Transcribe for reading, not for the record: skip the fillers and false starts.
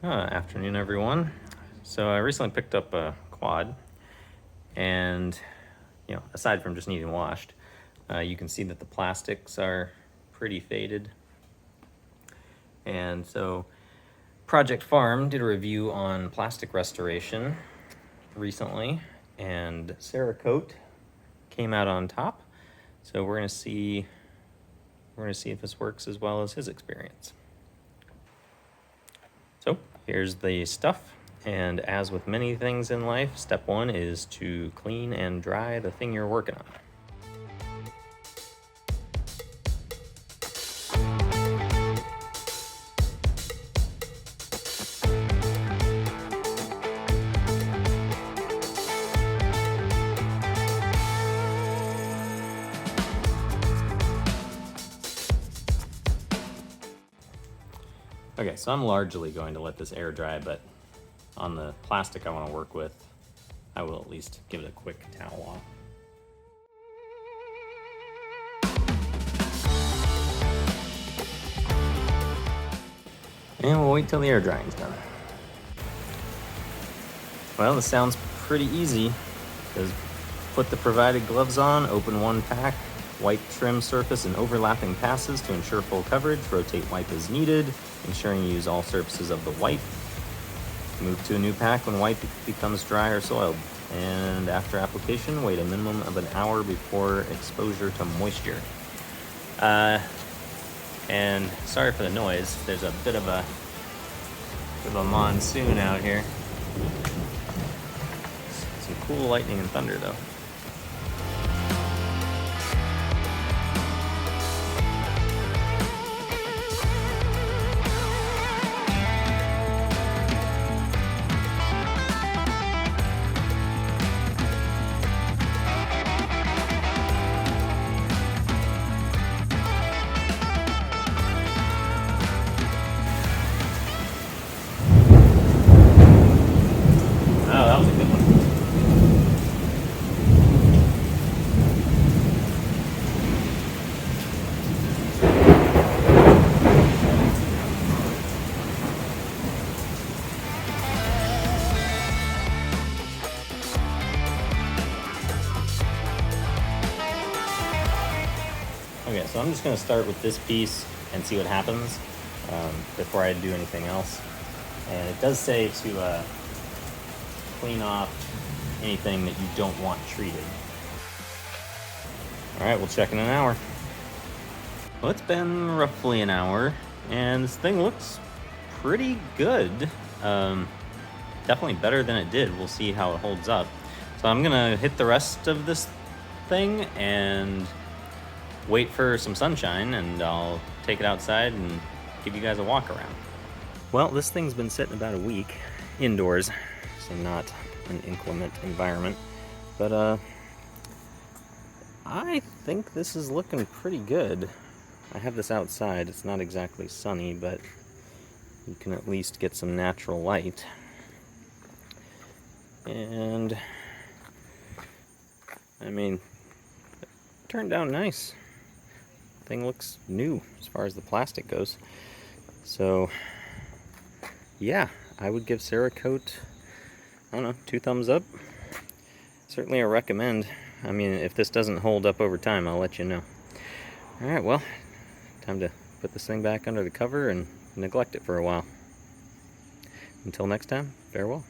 Afternoon, everyone. So I recently picked up a quad, and aside from just needing washed, you can see that the plastics are pretty faded. And so Project Farm did a review on plastic restoration recently, and Cerakote came out on top. So we're gonna see if this works as well as his experience. So here's the stuff, and as with many things in life, step one is to clean and dry the thing you're working on. Okay, so I'm largely going to let this air dry, but on the plastic I want to work with, I will at least give it a quick towel off. And we'll wait till the air drying's done. Well, this sounds pretty easy. Just put the provided gloves on, open one pack, wipe trim surface in overlapping passes to ensure full coverage, rotate wipe as needed, ensuring you use all surfaces of the wipe. Move to a new pack when wipe becomes dry or soiled. And after application, wait a minimum of an hour before exposure to moisture. And sorry for the noise, there's a bit of a monsoon out here. Some cool lightning and thunder though. Oh, that was a good one. Okay, so I'm just going to start with this piece and see what happens before I do anything else. And it does say to clean off anything that you don't want treated. All right, we'll check in an hour. Well, it's been roughly an hour, and this thing looks pretty good. Definitely better than it did. We'll see how it holds up. So I'm gonna hit the rest of this thing and wait for some sunshine, and I'll take it outside and give you guys a walk around. Well, this thing's been sitting about a week indoors, so not an inclement environment, but I think this is looking pretty good. I have this outside. It's not exactly sunny, but you can at least get some natural light. And I mean, it turned out nice. Thing looks new as far as the plastic goes. So yeah, I would give Cerakote, I don't know, 2 thumbs up. Certainly a recommend. I mean, if this doesn't hold up over time, I'll let you know. Alright, well, time to put this thing back under the cover and neglect it for a while. Until next time, farewell.